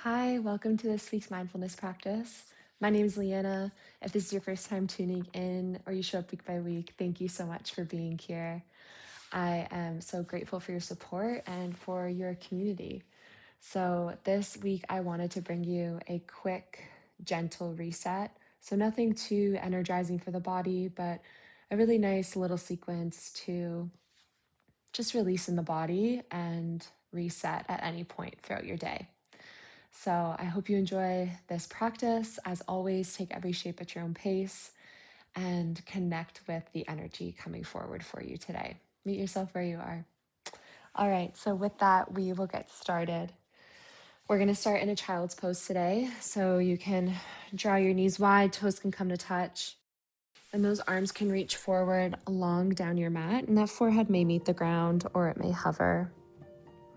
Hi, welcome to this week's mindfulness practice. My name is Leanna. If this is your first time tuning in or you show up week by week, thank you so much for being here. I am so grateful for your support and for your community. So, this week I wanted to bring you a quick, gentle reset. So, nothing too energizing for the body, but a really nice little sequence to just release in the body and reset at any point throughout your day. So I hope you enjoy this practice. As always, take every shape at your own pace and connect with the energy coming forward for you today. Meet yourself where you are. All right, so with that, we will get started. We're going to start in a child's pose today. So you can draw your knees wide, toes can come to touch, and those arms can reach forward along down your mat, and that forehead may meet the ground or it may hover.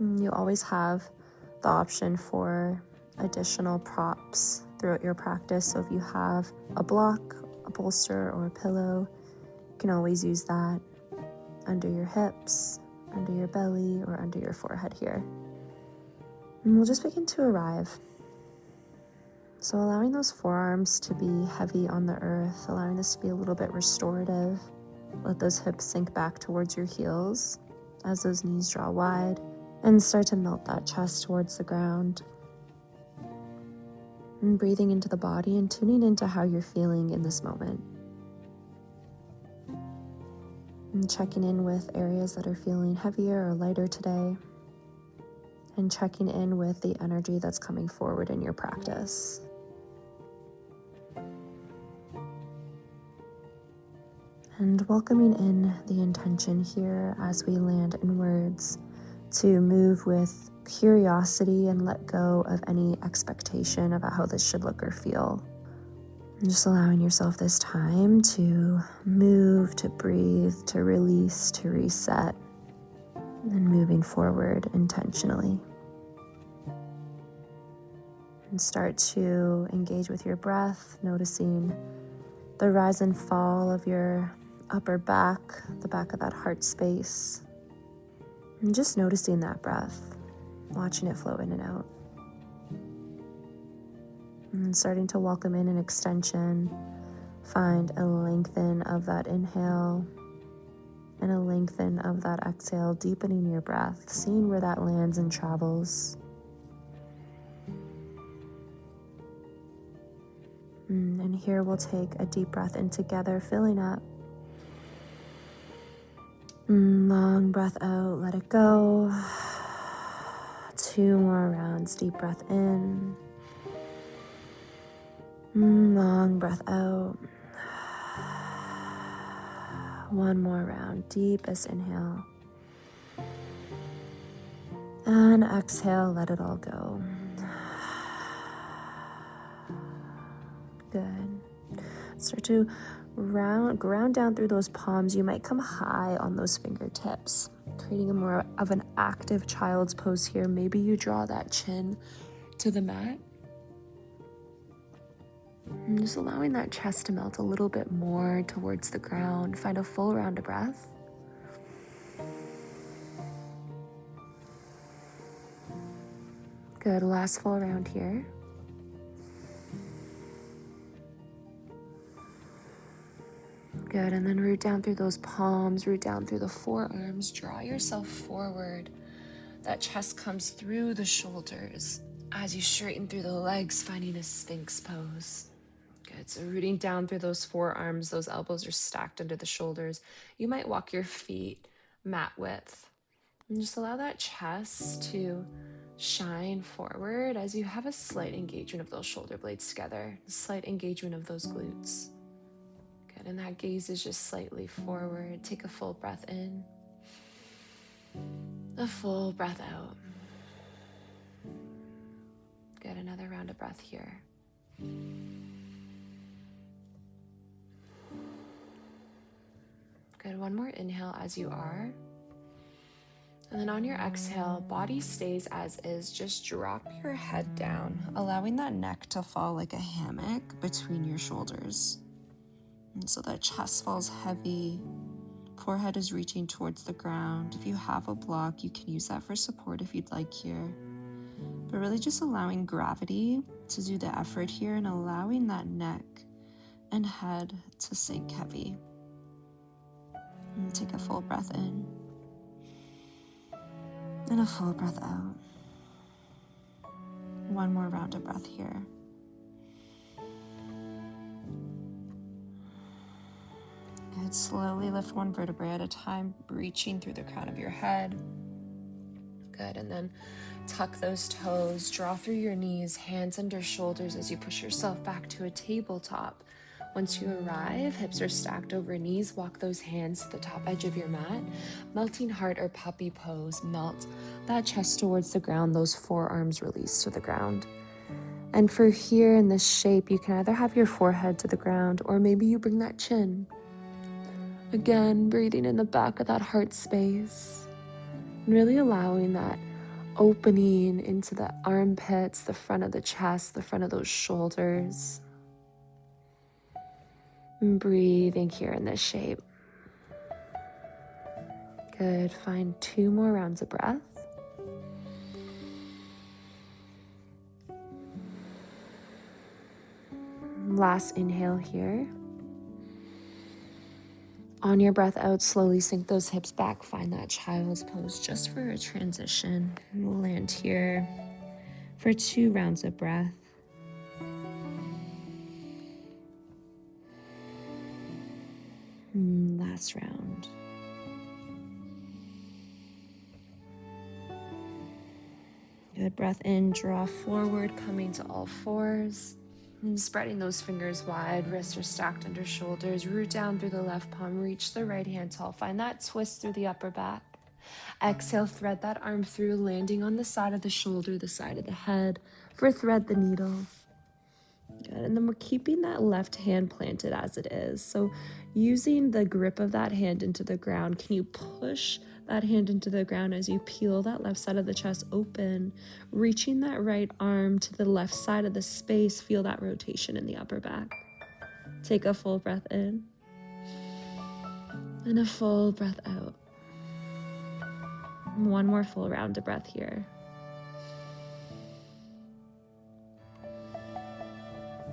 You always have the option for additional props throughout your practice. So if you have a block, a bolster, or a pillow, you can always use that under your hips, under your belly, or under your forehead here. And we'll just begin to arrive. So allowing those forearms to be heavy on the earth, allowing this to be a little bit restorative. Let those hips sink back towards your heels as those knees draw wide and start to melt that chest towards the ground. And breathing into the body and tuning into how you're feeling in this moment. And checking in with areas that are feeling heavier or lighter today. And checking in with the energy that's coming forward in your practice. And welcoming in the intention here as we land inwards to move with curiosity and let go of any expectation about how this should look or feel. And just allowing yourself this time to move, to breathe, to release, to reset, and moving forward intentionally. And start to engage with your breath, noticing the rise and fall of your upper back, the back of that heart space. And just noticing that breath, watching it flow in and out. And starting to welcome in an extension. Find a lengthen of that inhale and a lengthen of that exhale, deepening your breath, seeing where that lands and travels. And here we'll take a deep breath in together, filling up. Long breath out, let it go. 2 more rounds, deep breath in. Long breath out. 1 more round, deepest inhale. And exhale, let it all go. Good. Start to ground down through those palms. You might come high on those fingertips, creating a more of an active child's pose here. Maybe you draw that chin to the mat. And just allowing that chest to melt a little bit more towards the ground. Find a full round of breath. Good, last full round here. Good, and then root down through those palms, root down through the forearms, draw yourself forward. That chest comes through the shoulders as you straighten through the legs, finding a sphinx pose. Good, so rooting down through those forearms, those elbows are stacked under the shoulders. You might walk your feet mat width and just allow that chest to shine forward as you have a slight engagement of those shoulder blades together, a slight engagement of those glutes. Good, and that gaze is just slightly forward. Take a full breath in, a full breath out. Good, another round of breath here. Good, 1 more inhale as you are. And then on your exhale, body stays as is. Just drop your head down, allowing that neck to fall like a hammock between your shoulders. And so that chest falls heavy, forehead is reaching towards the ground. If you have a block, you can use that for support if you'd like here. but really just allowing gravity to do the effort here and allowing that neck and head to sink heavy. And take a full breath in and a full breath out. One more round of breath here. Good. Slowly lift one vertebrae at a time, reaching through the crown of your head. Good. And then tuck those toes, draw through your knees, hands under shoulders as you push yourself back to a tabletop. Once you arrive, hips are stacked over knees, walk those hands to the top edge of your mat. Melting heart or puppy pose, melt that chest towards the ground, those forearms release to the ground. And for here in this shape, you can either have your forehead to the ground or maybe you bring that chin. Again, breathing in the back of that heart space. And really allowing that opening into the armpits, the front of the chest, the front of those shoulders. And breathing here in this shape. Good. Find 2 more rounds of breath. Last inhale here. On your breath out, slowly sink those hips back. Find that child's pose just for a transition. We'll land here for 2 rounds of breath. Last round. Good. Breath in, draw forward, coming to all fours. And spreading those fingers wide, wrists are stacked under shoulders, root down through the left palm, reach the right hand tall, find that twist through the upper back. Exhale, thread that arm through, landing on the side of the shoulder, the side of the head, for thread the needle. Good, and then we're keeping that left hand planted as it is. So using the grip of that hand into the ground, can you push that hand into the ground as you peel that left side of the chest open, reaching that right arm to the left side of the space, feel that rotation in the upper back. Take a full breath in and a full breath out. One more full round of breath here.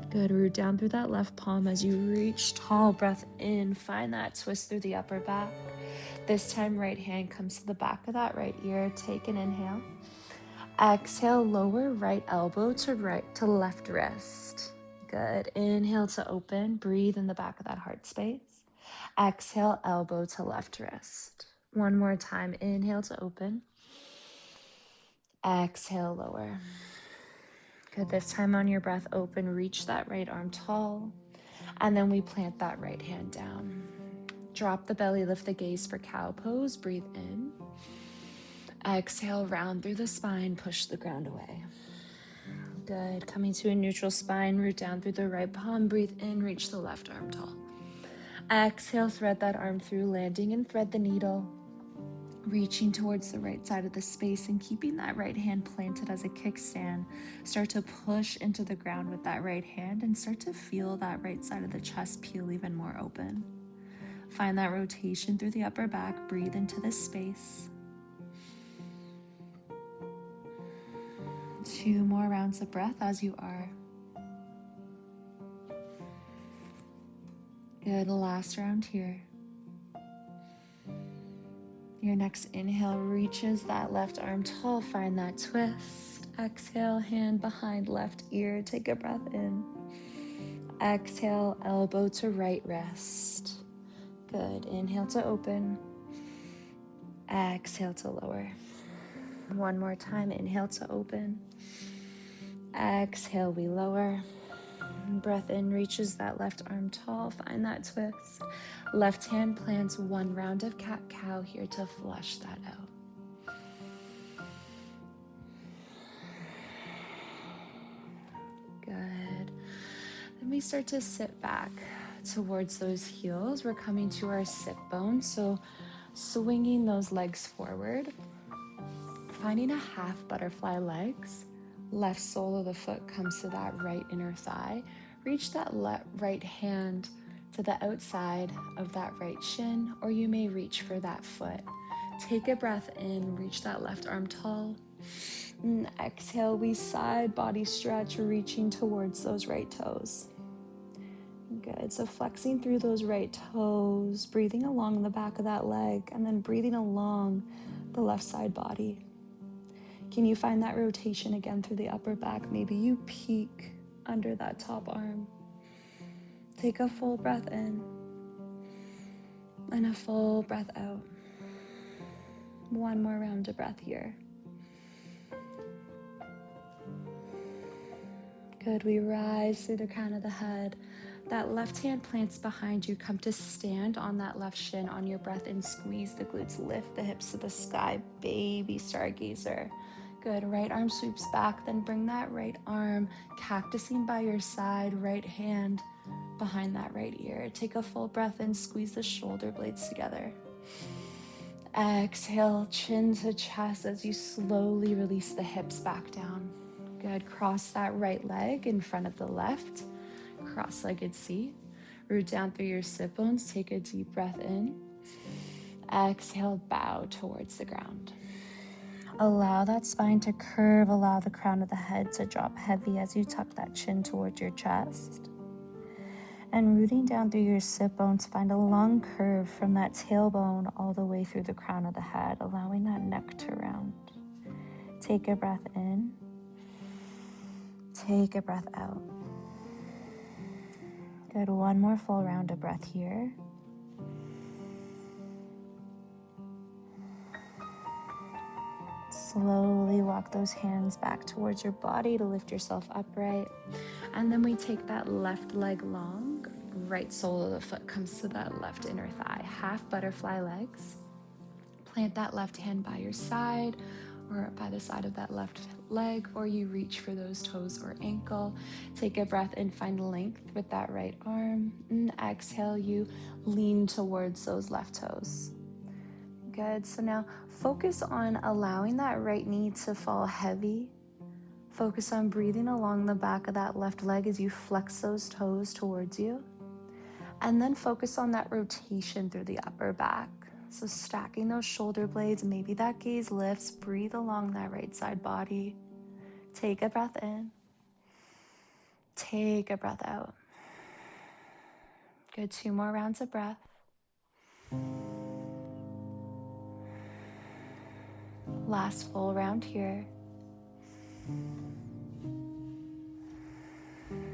Good, root down through that left palm as you reach tall, breath in, find that twist through the upper back. This time, right hand comes to the back of that right ear, take an inhale. Exhale, lower right elbow to left wrist. Good, inhale to open, breathe in the back of that heart space. Exhale, elbow to left wrist. One more time, inhale to open. Exhale, lower. Good, this time on your breath, open, reach that right arm tall, and then we plant that right hand down. Drop the belly, lift the gaze for cow pose, breathe in. Exhale, round through the spine, push the ground away. Good, coming to a neutral spine, root down through the right palm, breathe in, reach the left arm tall. Exhale, thread that arm through, landing and thread the needle. Reaching towards the right side of the space and keeping that right hand planted as a kickstand. Start to push into the ground with that right hand and start to feel that right side of the chest peel even more open. Find that rotation through the upper back. Breathe into this space. 2 more rounds of breath as you are. Good, last round here. Your next inhale reaches that left arm tall, find that twist. Exhale, hand behind left ear, take a breath in. Exhale, elbow to right wrist. Good, inhale to open. Exhale to lower. One more time, inhale to open. Exhale, we lower. Breath in, reaches that left arm tall, find that twist. Left hand plants 1 round of cat-cow here to flush that out. Good. Then we start to sit back towards those heels. We're coming to our sit bone, so swinging those legs forward. Finding a half butterfly legs. Left sole of the foot comes to that right inner thigh. Reach that right hand to the outside of that right shin, or you may reach for that foot. Take a breath in, reach that left arm tall. And exhale, we side body stretch, reaching towards those right toes. Good, so flexing through those right toes, breathing along the back of that leg, and then breathing along the left side body. Can you find that rotation again through the upper back? Maybe you peek under that top arm. Take a full breath in and a full breath out. One more round of breath here. Good, we rise through the crown of the head. That left hand plants behind you. Come to stand on that left shin on your breath and squeeze the glutes. Lift the hips to the sky, baby stargazer. Good, right arm sweeps back, then bring that right arm cactusing by your side, right hand behind that right ear. Take a full breath in, squeeze the shoulder blades together. Exhale, chin to chest as you slowly release the hips back down. Good, cross that right leg in front of the left. Cross-legged C. Root down through your sit bones. Take a deep breath in. Exhale, bow towards the ground. Allow that spine to curve. Allow the crown of the head to drop heavy as you tuck that chin towards your chest. And rooting down through your sit bones, find a long curve from that tailbone all the way through the crown of the head, allowing that neck to round. Take a breath in. Take a breath out. Good, one more full round of breath here. Slowly walk those hands back towards your body to lift yourself upright. And then we take that left leg long, right sole of the foot comes to that left inner thigh. Half butterfly legs. Plant that left hand by your side or by the side of that left leg, or you reach for those toes or ankle. Take a breath and find length with that right arm. And exhale, you lean towards those left toes. Good, so now focus on allowing that right knee to fall heavy. Focus on breathing along the back of that left leg as you flex those toes towards you. And then focus on that rotation through the upper back. So stacking those shoulder blades, maybe that gaze lifts, breathe along that right side body. Take a breath in. Take a breath out. Good, 2 more rounds of breath. Last full round here.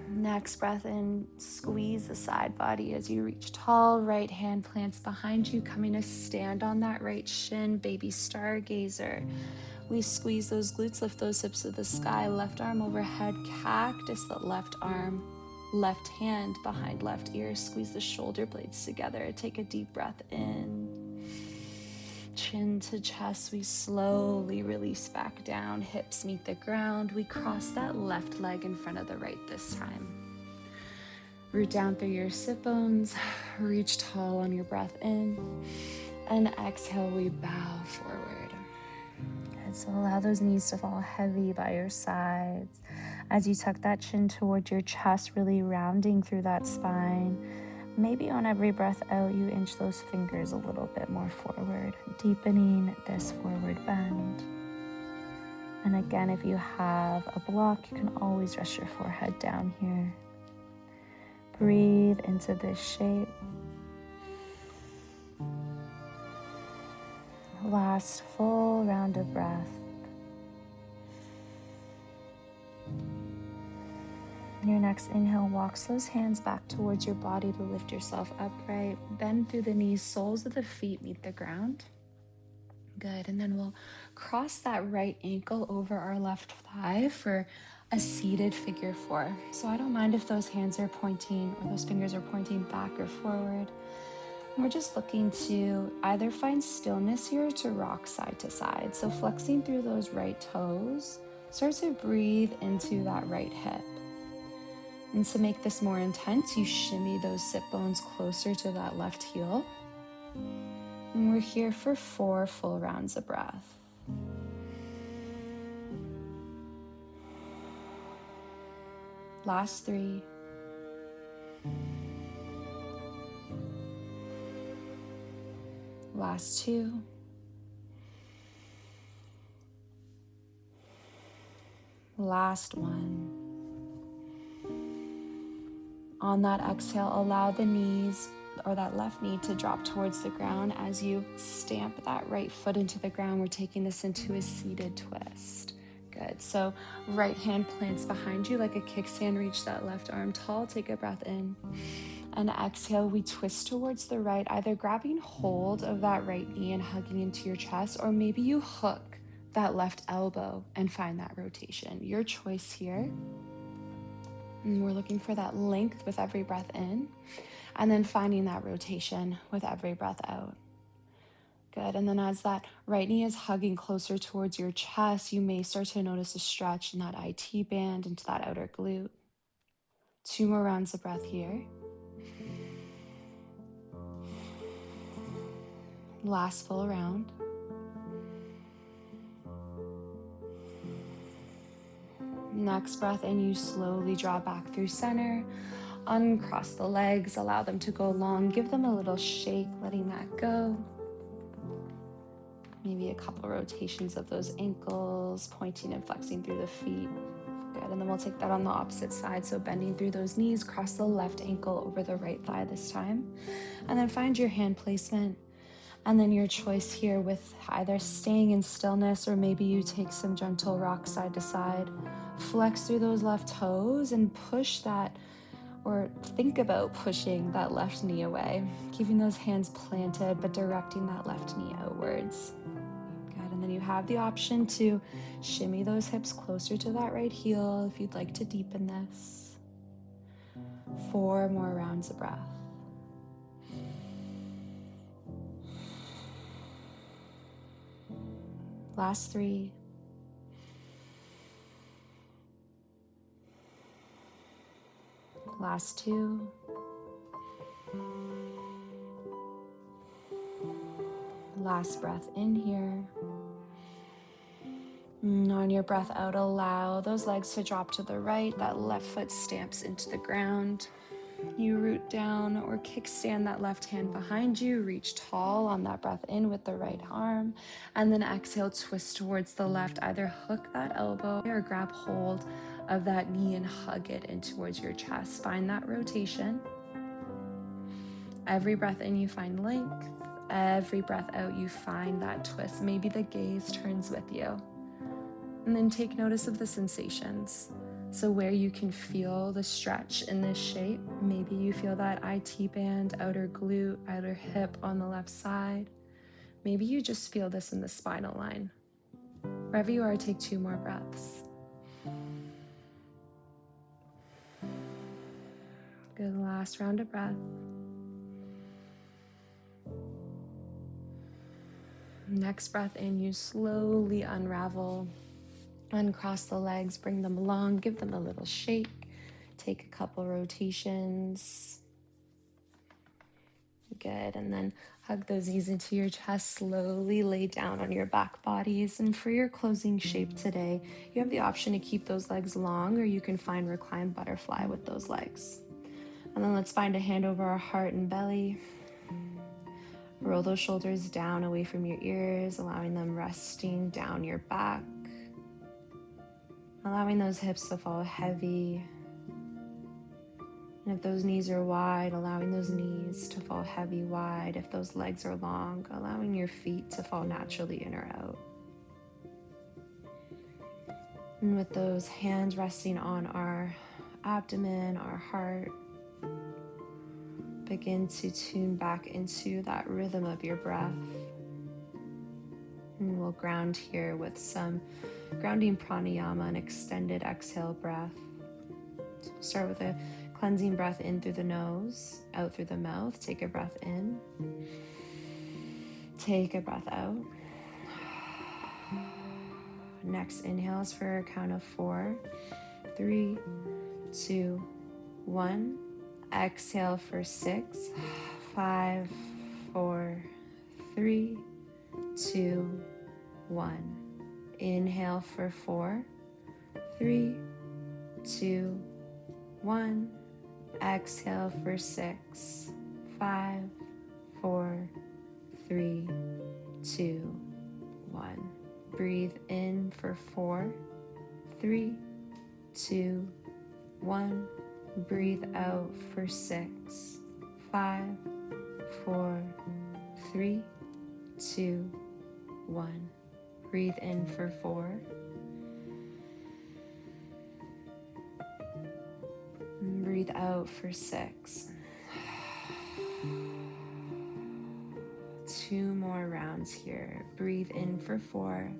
Next breath in, squeeze the side body as you reach tall. Right hand plants behind you, coming to stand on that right shin, baby stargazer. We squeeze those glutes, lift those hips to the sky. Left arm overhead, cactus that left arm. Left hand behind left ear. Squeeze the shoulder blades together. Take a deep breath in. Chin to chest, we slowly release back down. Hips meet the ground. We cross that left leg in front of the right this time. Root down through your sit bones. Reach tall on your breath in. And exhale, we bow forward. Good, so allow those knees to fall heavy by your sides. As you tuck that chin towards your chest, really rounding through that spine. Maybe on every breath out, you inch those fingers a little bit more forward, deepening this forward bend. And again, if you have a block, you can always rest your forehead down here. Breathe into this shape. Last full round of breath. Your next inhale walks those hands back towards your body to lift yourself upright. Bend through the knees, soles of the feet meet the ground. Good, and then we'll cross that right ankle over our left thigh for a seated figure 4. So I don't mind if those hands are pointing or those fingers are pointing back or forward. And we're just looking to either find stillness here or to rock side to side. So flexing through those right toes, start to breathe into that right hip. And to make this more intense, you shimmy those sit bones closer to that left heel. And we're here for 4 full rounds of breath. Last 3. Last 2. Last one. On that exhale, allow the knees or that left knee to drop towards the ground as you stamp that right foot into the ground. We're taking this into a seated twist. Good. So right hand plants behind you like a kickstand. Reach that left arm tall. Take a breath in. And exhale, we twist towards the right, either grabbing hold of that right knee and hugging into your chest, or maybe you hook that left elbow and find that rotation. Your choice here. And we're looking for that length with every breath in, and then finding that rotation with every breath out. Good. And then as that right knee is hugging closer towards your chest, you may start to notice a stretch in that IT band into that outer glute. 2 more rounds of breath here. Last full round. Next breath in, you slowly draw back through center. Uncross the legs, allow them to go long. Give them a little shake, letting that go. Maybe a couple rotations of those ankles, pointing and flexing through the feet. Good, and then we'll take that on the opposite side. So bending through those knees, cross the left ankle over the right thigh this time. And then find your hand placement. And then your choice here with either staying in stillness, or maybe you take some gentle rock side to side. Flex through those left toes and push that, or think about pushing that left knee away. Keeping those hands planted, but directing that left knee outwards. Good, and then you have the option to shimmy those hips closer to that right heel if you'd like to deepen this. 4 more rounds of breath. Last 3. Last 2. Last breath in here. And on your breath out, allow those legs to drop to the right. That left foot stamps into the ground. You root down or kickstand that left hand behind you. Reach tall on that breath in with the right arm. And then exhale, twist towards the left. Either hook that elbow or grab hold of that knee and hug it in towards your chest. Find that rotation. Every breath in, you find length. Every breath out, you find that twist. Maybe the gaze turns with you. And then take notice of the sensations. So where you can feel the stretch in this shape, maybe you feel that IT band, outer glute, outer hip on the left side. Maybe you just feel this in the spinal line. Wherever you are, take 2 more breaths. Good, last round of breath. Next breath in, you slowly unravel. Uncross the legs, bring them along, give them a little shake. Take a couple rotations. Good, and then hug those knees into your chest. Slowly lay down on your back bodies. And for your closing shape today, you have the option to keep those legs long, or you can find reclined butterfly with those legs. And then let's find a hand over our heart and belly. Roll those shoulders down away from your ears, allowing them resting down your back. Allowing those hips to fall heavy. And if those knees are wide, allowing those knees to fall heavy wide. If those legs are long, allowing your feet to fall naturally in or out. And with those hands resting on our abdomen, our heart, begin to tune back into that rhythm of your breath. And we'll ground here with some grounding pranayama, an extended exhale breath. So we'll start with a cleansing breath in through the nose, out through the mouth. Take a breath in. Take a breath out. Next inhale is for a count of 4. 3, 2, 1. Exhale for 6, 5, 4, 3, 2, 1. Inhale for 4, 3, 2, 1. Exhale for 6, 5, 4, 3, 2, 1. Breathe in for 4, 3, 2, 1. Breathe out for 6, 5, 4, 3, 2, 1. Breathe in for 4. And breathe out for 6. 2 more rounds here. Breathe in for 4.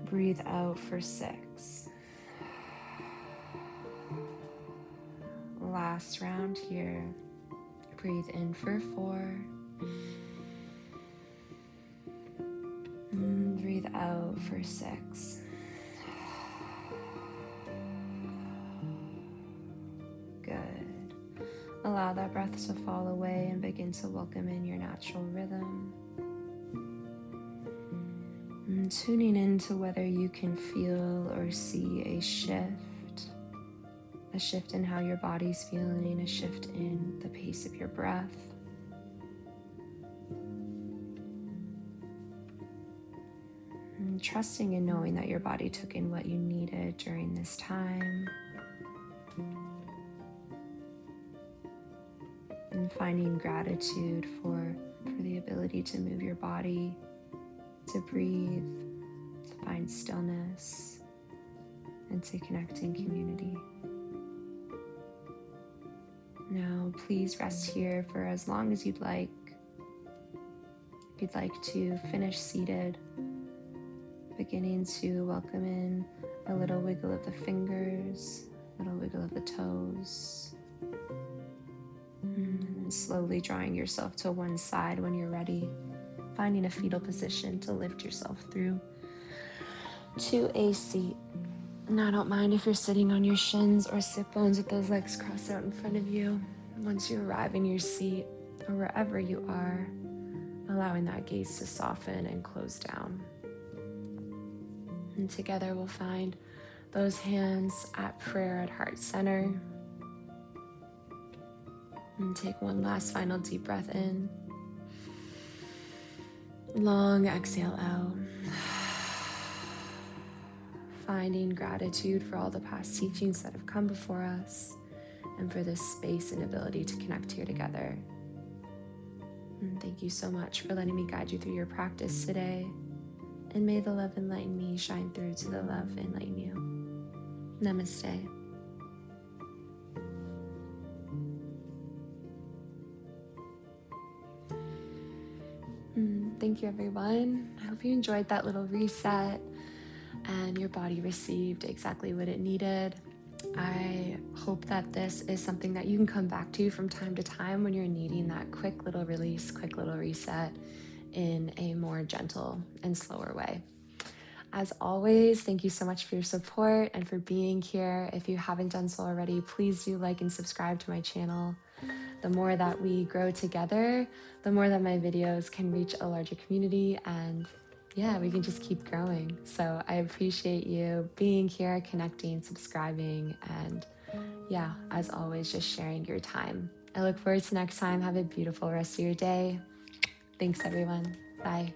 Breathe out for 6. Last round here. Breathe in for 4. And breathe out for 6. Good. Allow that breath to fall away and begin to welcome in your natural rhythm. And tuning into whether you can feel or see a shift in how your body's feeling, a shift in the pace of your breath. And trusting and knowing that your body took in what you needed during this time. And finding gratitude for the ability to move your body, to breathe, to find stillness, and to connect in community. Now, please rest here for as long as you'd like. If you'd like to finish seated, beginning to welcome in a little wiggle of the fingers, a little wiggle of the toes, and slowly drawing yourself to one side when you're ready, finding a fetal position to lift yourself through to a seat. And I don't mind if you're sitting on your shins or sit bones with those legs crossed out in front of you. Once you arrive in your seat or wherever you are, allowing that gaze to soften and close down. And together we'll find those hands at prayer at heart center. And take one last final deep breath in. Long exhale out. Finding gratitude for all the past teachings that have come before us and for this space and ability to connect here together. And thank you so much for letting me guide you through your practice today. And may the love enlighten me shine through to the love enlighten you. Namaste. Thank you, everyone. I hope you enjoyed that little reset and your body received exactly what it needed. I hope that this is something that you can come back to from time to time when you're needing that quick little release, quick little reset in a more gentle and slower way. As always, thank you so much for your support and for being here. If you haven't done so already, please do like and subscribe to my channel. The more that we grow together, the more that my videos can reach a larger community, and yeah, we can just keep growing. So I appreciate you being here, connecting, subscribing, and yeah, as always, just sharing your time. I look forward to next time. Have a beautiful rest of your day. Thanks, everyone. Bye.